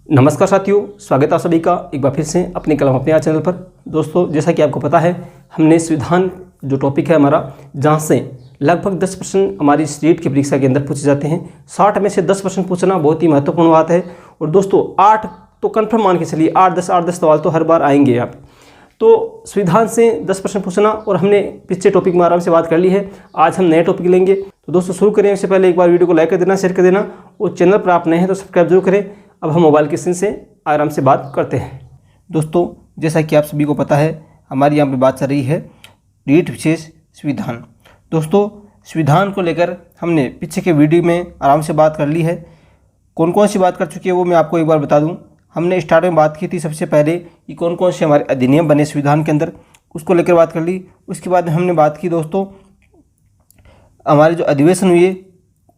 नमस्कार साथियों, स्वागत है आप सभी का एक बार फिर से अपने कलम अपने यहाँ चैनल पर। दोस्तों, जैसा कि आपको पता है, हमने संविधान जो टॉपिक है हमारा, जहाँ से लगभग 10% हमारी स्टेट की परीक्षा के अंदर पूछे जाते हैं। 60 में से 10% पूछना बहुत ही महत्वपूर्ण बात है। और दोस्तों 8 तो कन्फर्म मान के चलिए, 8-10 सवाल तो हर बार आएंगे यहाँ पे। तो संविधान से 10% पूछना, और हमने पिछले टॉपिक में आराम से बात कर ली है। आज हम नए टॉपिक लेंगे। तो दोस्तों शुरू करें उससे पहले एक बार वीडियो को लाइक कर देना, शेयर कर देना, और चैनल पर आप नए हैं तो सब्सक्राइब जरूर करें। अब हम मोबाइल की स्क्रीन से आराम से बात करते हैं। दोस्तों, जैसा कि आप सभी को पता है, हमारी यहाँ पे बात चल रही है रीट विशेष संविधान। दोस्तों, संविधान को लेकर हमने पीछे के वीडियो में आराम से बात कर ली है। कौन कौन सी बात कर चुकी है वो मैं आपको एक बार बता दूं। हमने स्टार्ट में बात की थी सबसे पहले कि कौन कौन से हमारे अधिनियम बने संविधान के अंदर, उसको लेकर बात कर ली। उसके बाद हमने बात की दोस्तों हमारे जो अधिवेशन हुए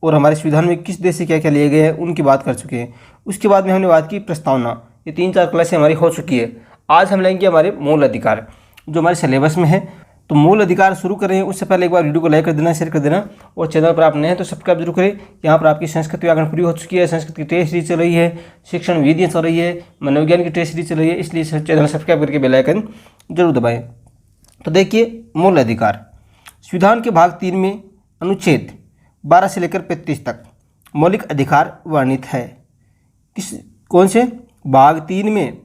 और हमारे संविधान में किस देश से क्या क्या लिए गए हैं, उनकी बात कर चुके हैं। उसके बाद में हमने बात की प्रस्तावना। ये 3-4 क्लासें हमारी हो चुकी है। आज हम लेंगे हमारे मूल अधिकार जो हमारे सिलेबस में है। तो मूल अधिकार शुरू करें उससे पहले एक बार वीडियो को लाइक कर देना, शेयर कर देना, और चैनल पर आप नए हैं तो सब्सक्राइब जरूर करें। यहाँ पर आपकी संस्कृत व्याकरण पूरी हो चुकी है, संस्कृत की टेस्ट सीरीज चल रही है, शिक्षण विधियाँ चल रही है, मनोविज्ञान की टेस्ट सीरीज चल रही है, इसलिए चैनल सब्सक्राइब करके बेल आइकन जरूर दबाएँ। तो देखिए, मूल अधिकार संविधान के भाग 3 में अनुच्छेद 12 से लेकर 35 तक मौलिक अधिकार वर्णित है। कौन से भाग 3 में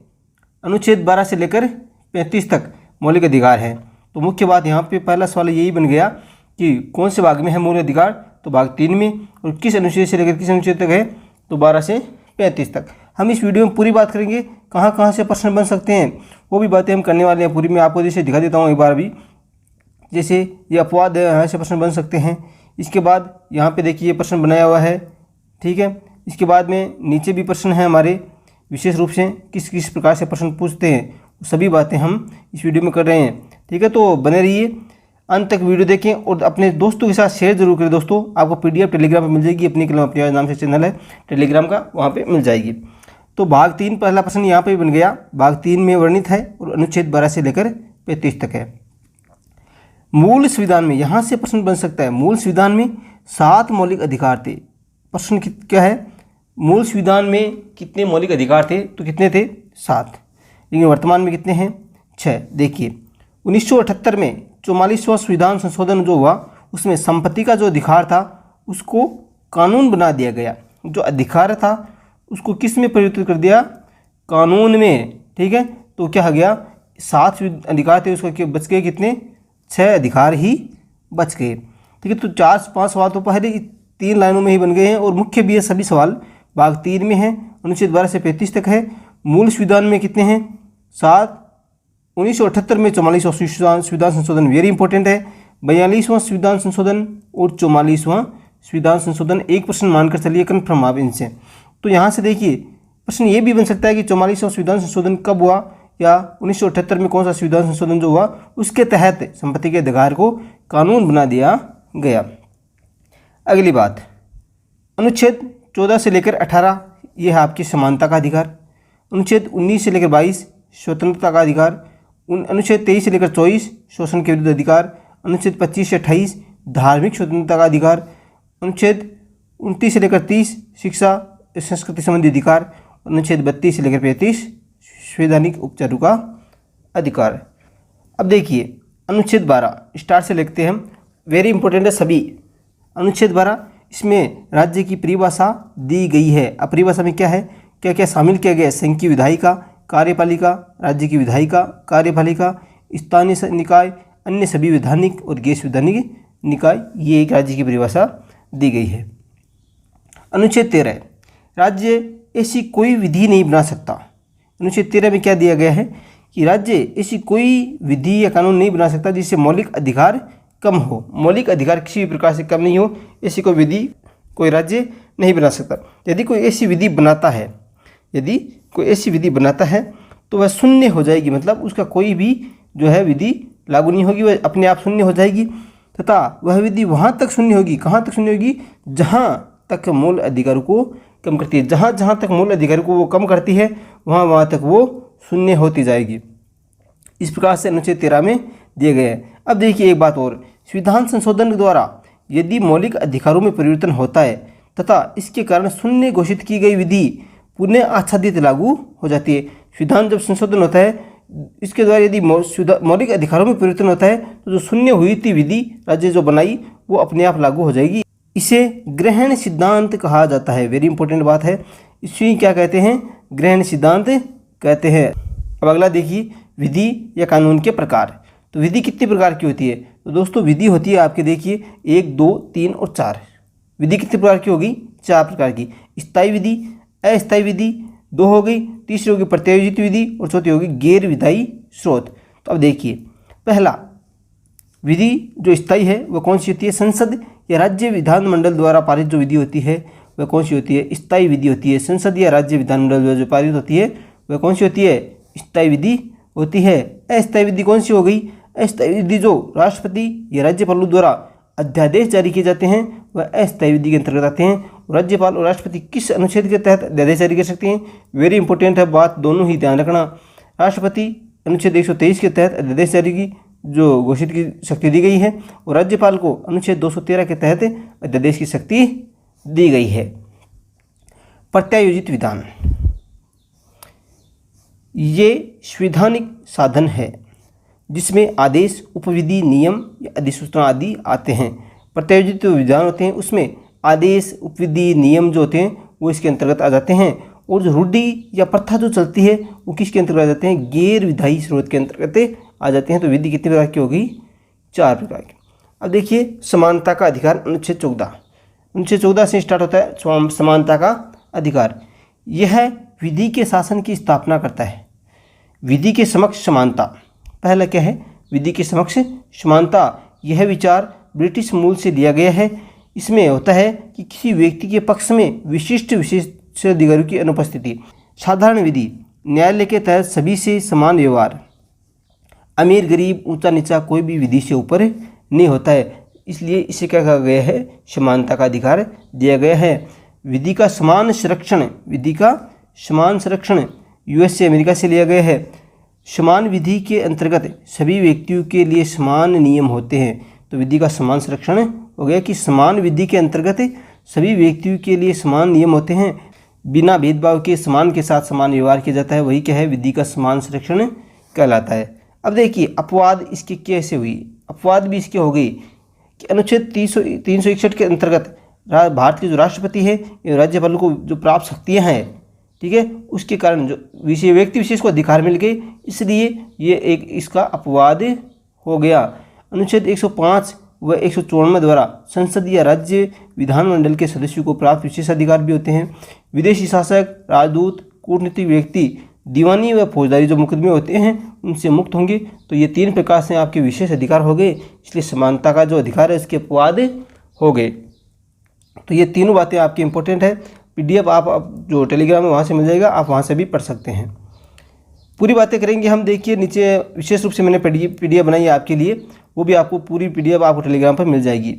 अनुच्छेद 12 से लेकर 35 तक मौलिक अधिकार है। तो मुख्य बात यहाँ पे पहला सवाल यही बन गया कि कौन से भाग में है मौलिक अधिकार, तो भाग 3 में, और किस अनुच्छेद से लेकर किस अनुच्छेद तक है, तो 12 से 35 तक। हम इस वीडियो में पूरी बात करेंगे, कहाँ कहाँ से प्रश्न बन सकते हैं वो भी बातें हम करने वाले हैं पूरी। मैं आपको जैसे दिखा देता हूँ एक बार अभी, जैसे ये अपवाद यहाँ से प्रश्न बन सकते हैं। इसके बाद यहाँ पे देखिए ये प्रश्न बनाया हुआ है, ठीक है। इसके बाद में नीचे भी प्रश्न है हमारे, विशेष रूप से किस किस प्रकार से प्रश्न पूछते हैं, सभी बातें हम इस वीडियो में कर रहे हैं, ठीक है। तो बने रहिए, अंत तक वीडियो देखें और अपने दोस्तों के साथ शेयर जरूर करें। दोस्तों, आपको PDF टेलीग्राम पर मिल जाएगी, अपनी कलम अपनी आवाज़ नाम से चैनल है टेलीग्राम का, वहाँ पर मिल जाएगी। तो भाग 3 पहला प्रश्न यहाँ पर बन गया, भाग 3 में वर्णित है और अनुच्छेद 12 से लेकर 35 तक है। मूल संविधान में, यहाँ से प्रश्न बन सकता है, मूल संविधान में 7 मौलिक अधिकार थे। प्रश्न क्या है, मूल संविधान में कितने मौलिक अधिकार थे, तो कितने थे, 7। लेकिन वर्तमान में कितने हैं, 6। देखिए 1978 में 44वां संविधान संशोधन जो हुआ, उसमें संपत्ति का जो अधिकार था उसको कानून बना दिया गया। जो अधिकार था उसको किस में परिवर्तित कर दिया, कानून में, ठीक है। तो क्या हो गया, 7 अधिकार थे, उसको बच गए कितने, 6 अधिकार ही बच गए, ठीक है। तो 4-5 सवाल तो पहले 3 लाइनों में ही बन गए हैं, और मुख्य भी है सभी सवाल भाग 3 में है, अनुच्छेद 12 से 35 तक है। मूल संविधान में कितने हैं, 7। 1978 में 44वां संविधान संशोधन वेरी इंपॉर्टेंट है। 42वां संविधान संशोधन और 44वां संविधान संशोधन, एक प्रश्न मानकर चलिए कन्फर्म आप इनसे। तो यहाँ से देखिए प्रश्न ये भी बन सकता है कि 44वां संविधान संशोधन कब हुआ, या 1978 में कौन सा संविधान संशोधन जो हुआ उसके तहत संपत्ति के अधिकार को कानून बना दिया गया। अगली बात, अनुच्छेद 14 से लेकर 18 ये है आपकी समानता का अधिकार। अनुच्छेद 19 से लेकर 22 स्वतंत्रता का अधिकार। अनुच्छेद 23 से लेकर 24 शोषण के विरुद्ध अधिकार। अनुच्छेद 25 से 28 धार्मिक स्वतंत्रता का अधिकार। अनुच्छेद 29 से लेकर 30 शिक्षा संस्कृति संबंधी अधिकार। अनुच्छेद 32 से लेकर 35 संवैधानिक उपचारों का अधिकार। अब देखिए अनुच्छेद 12 स्टार्ट से लिखते हैं, वेरी इंपॉर्टेंट है सभी। अनुच्छेद 12, इसमें राज्य की परिभाषा दी गई है। अब परिभाषा में क्या है, क्या क्या शामिल किया गया है, संघीय विधायिका, कार्यपालिका, राज्य की विधायिका, कार्यपालिका, स्थानीय निकाय, अन्य सभी विधानिक और गैर विधानिक निकाय, ये एक राज्य की परिभाषा दी गई है। अनुच्छेद 13, राज्य ऐसी कोई विधि नहीं बना सकता। अनुच्छेद 13 में क्या दिया गया है कि राज्य ऐसी कोई विधि या कानून नहीं बना सकता जिससे मौलिक अधिकार कम हो। मौलिक अधिकार किसी भी प्रकार से कम नहीं हो, ऐसी कोई विधि कोई राज्य नहीं बना सकता। यदि कोई ऐसी विधि बनाता है, यदि कोई ऐसी विधि बनाता है तो वह शून्य हो जाएगी, मतलब उसका कोई भी जो है विधि लागू नहीं होगी, वह अपने आप शून्य हो जाएगी। तथा वह विधि वहाँ तक शून्य होगी, कहाँ तक शून्य होगी, जहाँ तक मूल अधिकार को कम करती है। जहाँ जहाँ तक मूल अधिकार को वो कम करती है वहाँ तक वो शून्य होती जाएगी। इस प्रकार से अनुच्छेद 13 में दिए गए हैं। अब देखिए एक बात और, संविधान संशोधन के द्वारा यदि मौलिक अधिकारों में परिवर्तन होता है तथा इसके कारण शून्य घोषित की गई विधि पुनः आच्छादित लागू हो जाती है। संविधान जब संशोधन होता है, इसके द्वारा यदि मौलिक अधिकारों में परिवर्तन होता है तो जो शून्य हुई थी विधि राज्य जो बनाई वो अपने आप लागू हो जाएगी। इसे ग्रहण सिद्धांत कहा जाता है। वेरी इंपॉर्टेंट बात है, इसे क्या कहते हैं? ग्रहण सिद्धांत कहते हैं। अब अगला देखिए, विधि या कानून के प्रकार। तो विधि कितने प्रकार की होती है? तो दोस्तों विधि होती है आपके देखिए 1, 2, 3 और 4। विधि कितने प्रकार की होगी? 4 प्रकार की। स्थायी विधि, अस्थायी विधि 2 हो गई, तीसरी होगी प्रत्यायोजित विधि और चौथी होगी गैर विधायी स्रोत। तो अब देखिए, पहला विधि जो स्थायी है वह कौन सी होती है? संसद या राज्य विधानमंडल द्वारा पारित जो विधि होती है वह कौन सी होती है? स्थायी विधि होती है। संसद या राज्य विधानमंडल द्वारा जो पारित होती है वह कौन सी होती है? स्थायी विधि होती है। अस्थायी विधि कौन सी हो गई? अस्थायी विधि जो राष्ट्रपति या राज्यपालों द्वारा अध्यादेश जारी किए जाते हैं वह अस्थायी विधि के अंतर्गत आते हैं। राज्यपाल और राष्ट्रपति किस अनुच्छेद के तहत अध्यादेश जारी कर सकते हैं? वेरी इंपॉर्टेंट है बात, दोनों ही ध्यान रखना। राष्ट्रपति अनुच्छेद 123 के तहत अध्यादेश जारी की जो घोषित की शक्ति दी गई है और राज्यपाल को अनुच्छेद 213 के तहत अध्यादेश की शक्ति दी गई है। प्रत्यायोजित विधान, ये संवैधानिक साधन है जिसमें आदेश, उपविधि, नियम या अधिसूचना आदि आते हैं। प्रत्यायोजित जो विधान होते हैं उसमें आदेश, उपविधि, नियम जो होते हैं वो इसके अंतर्गत आ जाते हैं और जो रूढ़ि या प्रथा जो चलती है वो किसके अंतर्गत आ जाते हैं? गैर विधायी स्रोत के अंतर्गत आ जाते हैं। तो विधि कितने प्रकार की होगी? 4 प्रकार की। अब देखिए, समानता का अधिकार, अनुच्छेद 14। अनुच्छेद 14 से स्टार्ट होता है समानता का अधिकार। यह विधि के शासन की स्थापना करता है। विधि के समक्ष समानता, पहला क्या है? विधि के समक्ष समानता। यह विचार ब्रिटिश मूल से लिया गया है। इसमें होता है कि किसी व्यक्ति के पक्ष में विशिष्ट विशेषाधिकारियों की अनुपस्थिति। साधारण विधि, न्यायालय के तहत सभी से समान व्यवहार। अमीर गरीब, ऊंचा नीचा कोई भी विधि से ऊपर नहीं होता है, इसलिए इसे क्या कहा गया है? समानता का अधिकार दिया गया है। विधि का समान संरक्षण, विधि का समान संरक्षण यूएसए अमेरिका से लिया गया है। समान विधि के अंतर्गत सभी व्यक्तियों के लिए समान नियम होते हैं। तो विधि का समान संरक्षण हो गया कि समान विधि के अंतर्गत सभी व्यक्तियों के लिए समान नियम होते हैं, बिना भेदभाव के समान के साथ समान व्यवहार किया जाता है, वही क्या है? विधि का समान संरक्षण कहलाता है। अब देखिए, अपवाद इसकी कैसे हुई? अपवाद भी इसकी हो गई कि अनुच्छेद 361 के अंतर्गत भारत के जो राष्ट्रपति है राज्यपालों को जो प्राप्त शक्तियाँ हैं, ठीक है, उसके कारण जो व्यक्ति विशेष को अधिकार मिल गए, इसलिए ये एक इसका अपवाद हो गया। अनुच्छेद 105 व 154 द्वारा संसद या राज्य विधानमंडल के सदस्यों को प्राप्त विशेष अधिकार भी होते हैं। विदेशी शासक, राजदूत, कूटनीतिक व्यक्ति दीवानी व फौजदारी जो मुकदमे होते हैं उनसे मुक्त होंगे। तो ये 3 प्रकार से आपके विशेष अधिकार हो गए, इसलिए समानता का जो अधिकार है इसके अपवाद हो गए। तो ये तीनों बातें आपकी इंपॉर्टेंट है। पीडीएफ आप जो टेलीग्राम में वहाँ से मिल जाएगा, आप वहाँ से भी पढ़ सकते हैं। पूरी बातें करेंगे हम। देखिए नीचे विशेष रूप से मैंने पीडीएफ बनाई है आपके लिए, वो भी आपको पूरी पीडीएफ आपको टेलीग्राम पर मिल जाएगी।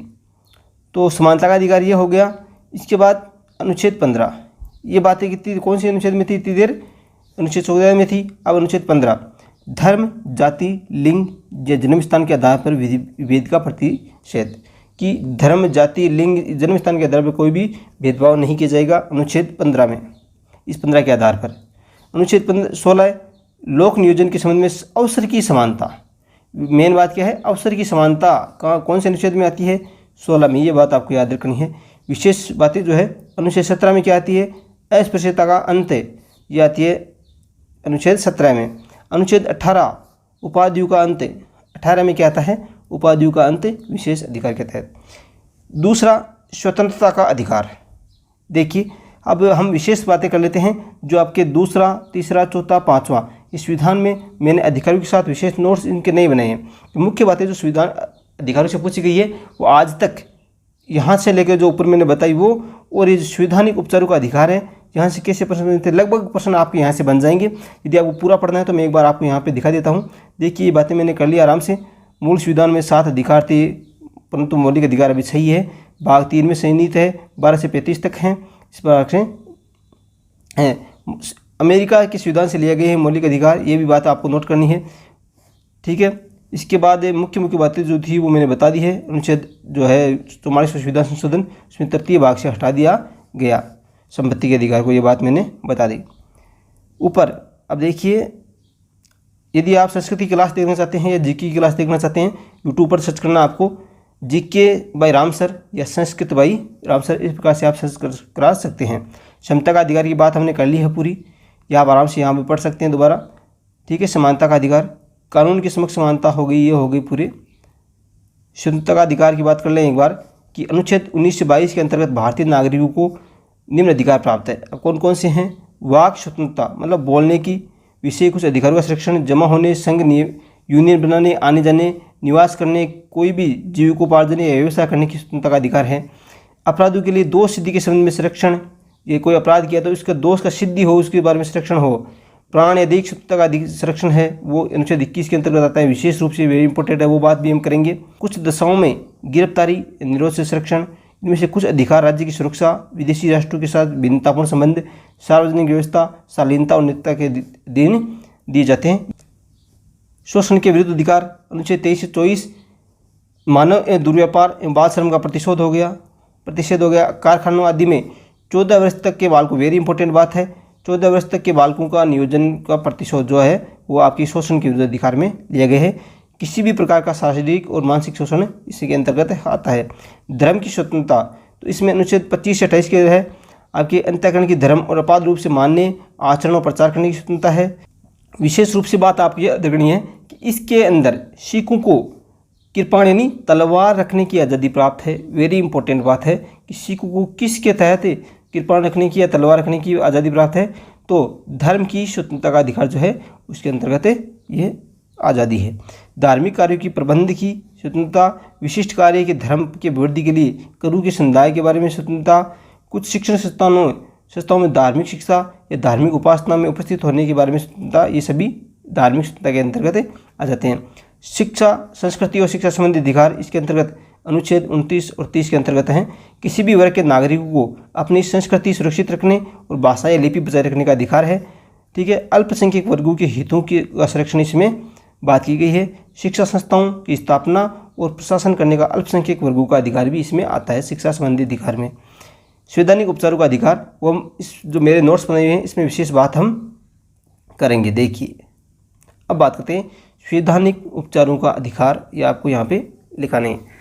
तो समानता का अधिकार ये हो गया। इसके बाद अनुच्छेद 15, ये बातें कितनी कौन सी अनुच्छेद में थी? इतनी देर अनुच्छेद 14 में थी। अब अनुच्छेद 15, धर्म, जाति, लिंग या जन्म स्थान के आधार पर विभेद का प्रतिषेध, कि धर्म, जाति, लिंग, जन्म स्थान के आधार पर कोई भी भेदभाव नहीं किया जाएगा अनुच्छेद 15 में, इस 15 के आधार पर। अनुच्छेद 16, लोक नियोजन के संबंध में अवसर की समानता। मेन बात क्या है? अवसर की समानता कौन से अनुच्छेद में आती है? 16 में। ये बात आपको याद रखनी है। विशेष बातें जो है अनुच्छेद 17 में क्या आती है? अस्पृश्यता का अंत, ये आती है अनुच्छेद 17 में। अनुच्छेद 18, उपाधियों का अंत, 18 में क्या आता है? उपाधियों का अंत विशेष अधिकार के तहत। दूसरा, स्वतंत्रता का अधिकार। देखिए अब हम विशेष बातें कर लेते हैं जो आपके दूसरा, तीसरा, चौथा, पाँचवा, इस विधान में मैंने अधिकारियों के साथ विशेष नोट्स इनके नहीं बनाए हैं। तो मुख्य बातें जो संविधान अधिकारियों से पूछी गई है वो आज तक यहाँ से लेकर जो ऊपर मैंने बताई वो, और ये संवैधानिक उपचारों का अधिकार है, यहाँ से कैसे प्रश्न बनते हैं, लगभग प्रश्न आपके यहाँ से बन जाएंगे। यदि आपको पूरा पढ़ना है तो मैं एक बार आपको यहाँ पे दिखा देता हूँ। देखिए ये बातें मैंने कर ली आराम से। मूल संविधान में 7 अधिकार थे, परंतु मौलिक अधिकार अभी सही है। भाग 3 में चयनित है, 12 से 35 तक हैं, इस प्रकार से हैं। अमेरिका के संविधान से लिए गए हैं मौलिक अधिकार, ये भी बात आपको नोट करनी है, ठीक है। इसके बाद मुख्य बातें जो थी वो मैंने बता दी है। अनुच्छेद जो है 44वां संविधान संशोधन, उसमें तृतीय भाग से हटा दिया गया। संपत्ति के अधिकार को, ये बात मैंने बता दी। ऊपर अब देखिए, यदि आप संस्कृत की क्लास देखना चाहते हैं या जीके की क्लास देखना चाहते हैं, यूट्यूब पर सर्च करना आपको जीके बाय राम सर या संस्कृत बाय राम सर, इस प्रकार से आप सर्च करा सकते हैं। क्षमता का अधिकार की बात हमने कर ली है पूरी, या आप आराम से यहाँ पर पढ़ सकते हैं दोबारा। ठीक है, समानता का अधिकार, कानून के समक्ष समानता हो गई, ये हो गई पूरे। स्वतंत्रता का अधिकार की बात कर लें एक बार कि अनुच्छेद 19 से 22 के अंतर्गत भारतीय नागरिकों को निम्न अधिकार प्राप्त है। अब कौन कौन से हैं? वाक स्वतंत्रता, मतलब बोलने की विषय कुछ अधिकारों का संरक्षण, जमा होने, संघ यूनियन बनाने, आने जाने, निवास करने, कोई भी जीविकोपार्जन या व्यवसाय करने की स्वतंत्रता का अधिकार है। अपराधों के लिए दोष सिद्धि के संबंध में संरक्षण, ये कोई अपराध किया तो इसका दोष का सिद्धि हो, उसके बारे में संरक्षण हो। प्राण या दैहिक स्वतंत्रता का अधिक संरक्षण है, वो अनुच्छेद 21 के अंतर्गत आता है, विशेष रूप से वेरी इंपॉर्टेंट है, वो बात भी हम करेंगे। कुछ दशाओं में गिरफ्तारी, निरोध से संरक्षण, इनमें से कुछ अधिकार राज्य की सुरक्षा, विदेशी राष्ट्रों के साथ भिन्नतापूर्ण संबंध, सार्वजनिक व्यवस्था, शालीनता और नित्यता के दिन दिए जाते हैं। शोषण के विरुद्ध अधिकार, अनुच्छेद 23 से 24, मानव दुर्व्यापार एवं बाल श्रम का प्रतिषेध हो गया। कारखानों आदि में 14 वर्ष तक के बालकों, वेरी इंपॉर्टेंट बात है, 14 वर्ष तक के बालकों का नियोजन का प्रतिशोध जो है वो आपकी शोषण के विरुद्ध अधिकार में लिया गया है। किसी भी प्रकार का शारीरिक और मानसिक शोषण इसी के अंतर्गत आता है। धर्म की स्वतंत्रता, तो इसमें अनुच्छेद 25 से 28 के है आपके अंतःकरण की धर्म और अपाध रूप से मानने, आचरण और प्रचार करने की स्वतंत्रता है। विशेष रूप से बात आपकी देखनी है कि इसके अंदर सिखों को कृपाण यानी तलवार रखने की आज़ादी प्राप्त है। वेरी इंपॉर्टेंट बात है कि सिखों को किसके तहत कृपाण रखने की या तलवार रखने की आज़ादी प्राप्त है, तो धर्म की स्वतंत्रता का अधिकार जो है उसके अंतर्गत ये आज़ादी है। धार्मिक कार्यों की प्रबंध की स्वतंत्रता, विशिष्ट कार्य के धर्म के वृद्धि के लिए करू के समुदाय के बारे में स्वतंत्रता, कुछ शिक्षण संस्थाओं में धार्मिक शिक्षा या धार्मिक उपासना में उपस्थित होने के बारे में स्वतंत्रता, ये सभी धार्मिक स्वतंत्रता के अंतर्गत आ जाते हैं। शिक्षा, संस्कृति और शिक्षा संबंधी अधिकार इसके अंतर्गत अनुच्छेद 29 और 30 के अंतर्गत हैं। किसी भी वर्ग के नागरिकों को अपनी संस्कृति सुरक्षित रखने और भाषा या लिपि बचाए रखने का अधिकार है। ठीक है, अल्पसंख्यक वर्गों के हितों का संरक्षण इसमें बात की गई है। शिक्षा संस्थाओं की स्थापना और प्रशासन करने का अल्पसंख्यक वर्गों का अधिकार भी इसमें आता है शिक्षा संबंधी अधिकार में। संवैधानिक उपचारों का अधिकार, वो हम इस जो मेरे नोट्स बनाए हुए हैं इसमें विशेष बात हम करेंगे। देखिए, अब बात करते हैं संवैधानिक उपचारों का अधिकार, ये आपको यहाँ पे लिखाने हैं।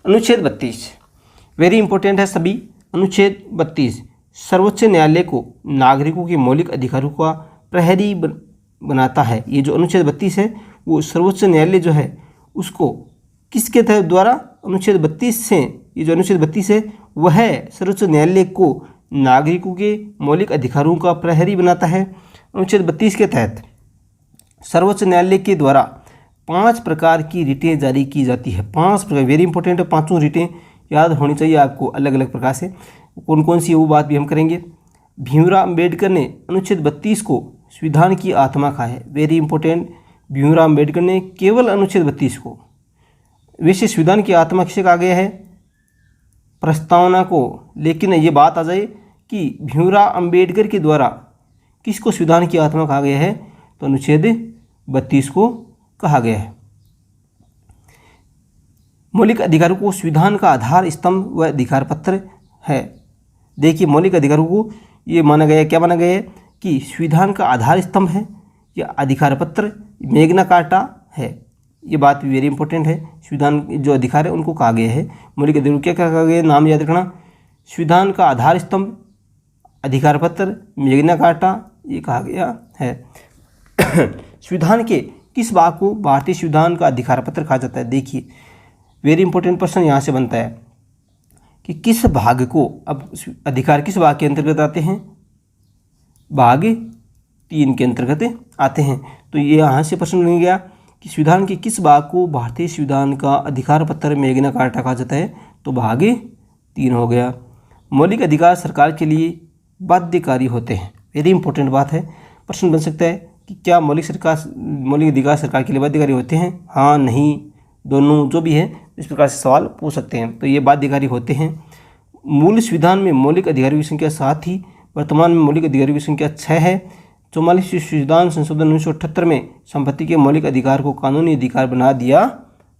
अनुच्छेद 32 वेरी इंपॉर्टेंट है सभी। अनुच्छेद 32 सर्वोच्च न्यायालय को नागरिकों के मौलिक अधिकारों का प्रहरी बनाता है। ये जो अनुच्छेद 32 है वो सर्वोच्च न्यायालय जो है उसको किसके तहत द्वारा, अनुच्छेद 32 से, ये जो अनुच्छेद 32 है वह सर्वोच्च न्यायालय को नागरिकों के मौलिक अधिकारों का प्रहरी बनाता है। अनुच्छेद 32 के तहत सर्वोच्च न्यायालय के द्वारा 5 प्रकार की रिटें जारी की जाती है। 5 प्रकार, वेरी इंपॉर्टेंट है, 5 रिटें याद होनी चाहिए आपको अलग अलग प्रकार से। कौन कौन सी वो बात भी हम करेंगे। भीमराव अम्बेडकर ने अनुच्छेद 32 को संविधान की आत्मा कहा है। वेरी इंपॉर्टेंट, भीमराव अम्बेडकर ने केवल अनुच्छेद 32 को, वैसे संविधान की आत्मा किसे कहा गया है, प्रस्तावना को, लेकिन ये बात आ जाए कि भीमराव अम्बेडकर के द्वारा किसको संविधान की आत्मा कहा गया है, तो अनुच्छेद 32 को कहा गया है। मौलिक अधिकारों को संविधान का आधार स्तंभ व अधिकार पत्र है। देखिए, मौलिक अधिकारों को ये माना गया है, क्या माना गया है कि संविधान का आधार स्तंभ है या अधिकार पत्र, मैग्ना कार्टा है। ये बात भी वेरी इंपॉर्टेंट है। संविधान जो अधिकार है उनको कहा गया है मौलिक अधिकार। क्या कहा गया है, नाम याद रखना, संविधान का आधार स्तंभ, अधिकार पत्र, मैग्ना कार्टा, ये कहा गया है। संविधान के किस भाग को भारतीय संविधान का अधिकार पत्र कहा जाता है। देखिए, वेरी इंपॉर्टेंट प्रश्न यहाँ से बनता है कि किस भाग को, अब अधिकार किस भाग के अंतर्गत आते हैं, भाग 3 के अंतर्गत आते हैं। तो ये यहाँ से प्रश्न बन गया कि संविधान के किस भाग को भारतीय संविधान का अधिकार पत्र मैग्ना कार्टा कहा जाता है, तो भाग 3 हो गया। मौलिक अधिकार सरकार के लिए बाध्यकारी होते हैं। वेरी इंपॉर्टेंट बात है, प्रश्न बन सकता है कि क्या मौलिक अधिकार सरकार के लिए बाध्यकारी होते हैं, हाँ, नहीं, दोनों, जो भी है इस प्रकार से सवाल पूछ सकते हैं। तो ये बाध्यकारी होते हैं। मूल संविधान में मौलिक अधिकारों की संख्या 7 थी, वर्तमान में मौलिक अधिकारों की संख्या 6 है। 44वें संविधान संशोधन 1978 में संपत्ति के मौलिक अधिकार को कानूनी अधिकार बना दिया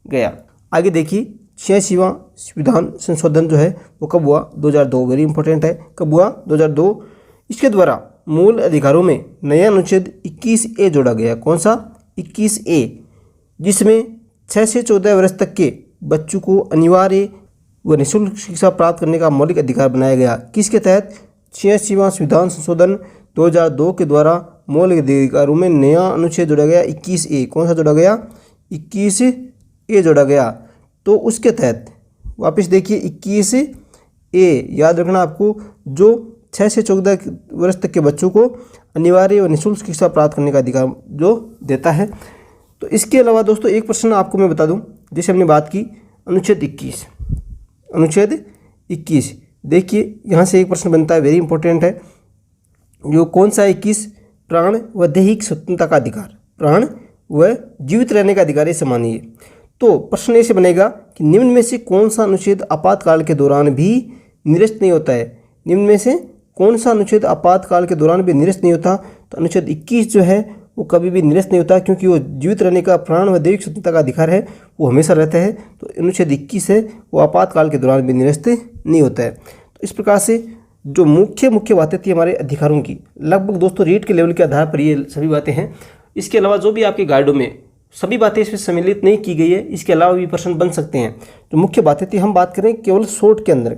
गया। आगे देखिए, 86वां संविधान संशोधन जो है वो कब हुआ? 2002। वेरी इंपॉर्टेंट है, कब हुआ? 2002। इसके द्वारा मूल अधिकारों में नया अनुच्छेद 21A जोड़ा गया। कौन सा? 21A, जिसमें 6 से 14 वर्ष तक के बच्चों को अनिवार्य व निःशुल्क शिक्षा प्राप्त करने का मौलिक अधिकार बनाया गया। किसके तहत? 86वां संविधान संशोधन 2002 के द्वारा मौलिक अधिकारों में नया अनुच्छेद जोड़ा गया 21A। कौन सा जोड़ा गया? 21A जोड़ा गया। तो उसके तहत वापस देखिए 21A याद रखना आपको, जो 6 से 14 वर्ष तक के बच्चों को अनिवार्य व निःशुल्क शिक्षा प्राप्त करने का अधिकार जो देता है। तो इसके अलावा दोस्तों एक प्रश्न आपको मैं बता दूं, जैसे हमने बात की अनुच्छेद 21, अनुच्छेद 21 देखिए यहाँ से एक प्रश्न बनता है, वेरी इंपॉर्टेंट है। जो कौन सा 21? प्राण व दैहिक स्वतंत्रता का अधिकार, प्राण व जीवित रहने का अधिकार, ये सम्मानीय। तो प्रश्न ऐसे बनेगा कि निम्न में से कौन सा अनुच्छेद आपातकाल के दौरान भी निरस्त नहीं होता है? निम्न में से कौन सा अनुच्छेद आपातकाल के दौरान भी निरस्त नहीं होता? तो अनुच्छेद 21 जो है वो कभी भी निरस्त नहीं होता, क्योंकि वो जीवित रहने का, प्राण व दैहिक स्वतंत्रता का अधिकार है, वो हमेशा रहता है। तो अनुच्छेद 21 है वो आपातकाल के दौरान भी निरस्त नहीं होता है। तो इस प्रकार से जो मुख्य बातें थी हमारे अधिकारों की, लगभग दोस्तों रीट के लेवल के आधार पर ये सभी बातें हैं। इसके अलावा जो भी आपके गाइडों में सभी बातें इसमें सम्मिलित नहीं की गई है, इसके अलावा भी प्रश्न बन सकते हैं। जो मुख्य बातें थी हम बात करें केवल शॉर्ट के अंदर,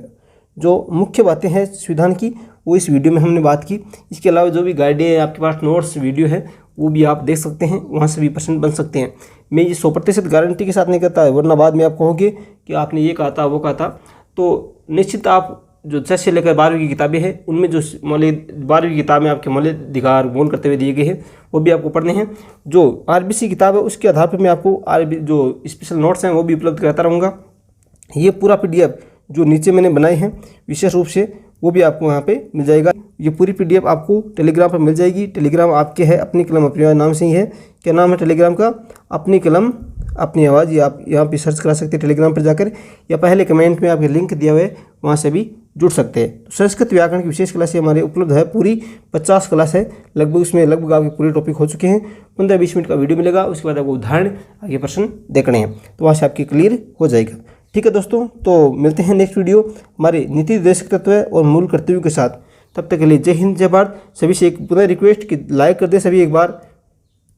जो मुख्य बातें हैं संविधान की वो इस वीडियो में हमने बात की। इसके अलावा जो भी गाइडें हैं, आपके पास नोट्स वीडियो है, वो भी आप देख सकते हैं, वहाँ से भी प्रश्न बन सकते हैं। मैं ये 100% गारंटी के साथ नहीं करता है, वरना बाद में आप कहोगे कि आपने ये कहा था वो कहा था। तो निश्चित आप जो 6 से लेकर 12वीं की किताबें हैं, उनमें जो मौलिक 12वीं की किताब में आपके मौलिक अधिकार बोल करते हुए दिए गए हैं, वो भी आपको पढ़ने हैं। जो RBC किताब है उसके आधार पर मैं आपको जो स्पेशल नोट्स हैं वो भी उपलब्ध कराता रहूँगा। ये पूरा PDF जो नीचे मैंने बनाए हैं विशेष रूप से, वो भी आपको वहाँ पे मिल जाएगा। ये पूरी PDF आपको टेलीग्राम पर मिल जाएगी। टेलीग्राम आपके है अपनी कलम अपनी आवाज़ नाम से ही है। क्या नाम है टेलीग्राम का? अपनी कलम अपनी आवाज़। ये आप यहाँ पे सर्च करा सकते हैं टेलीग्राम पर जाकर, या पहले कमेंट में आपके लिंक दिया हुआ है, वहाँ से भी जुड़ सकते हैं। तो संस्कृत व्याकरण की विशेष क्लास हमारे उपलब्ध है, पूरी 50 क्लास है लगभग। उसमें लगभग आपके पूरे टॉपिक हो चुके हैं। 15-20 मिनट का वीडियो मिलेगा, उसके बाद आपको उदाहरण आगे प्रश्न देखने हैं, तो वहाँ से आपकी क्लियर हो जाएगा। ठीक है दोस्तों, तो मिलते हैं नेक्स्ट वीडियो हमारे नीति निर्देशक तत्व और मूल कर्तव्यों के साथ। तब तक के लिए जय हिंद जय भारत। सभी से एक पुनः रिक्वेस्ट कि लाइक कर दे, सभी एक बार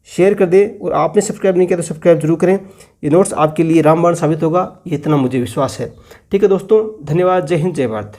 शेयर कर दे, और आपने सब्सक्राइब नहीं किया तो सब्सक्राइब जरूर करें। ये नोट्स आपके लिए रामबाण साबित होगा, ये इतना मुझे विश्वास है। ठीक है दोस्तों, धन्यवाद। जय हिंद जय भारत।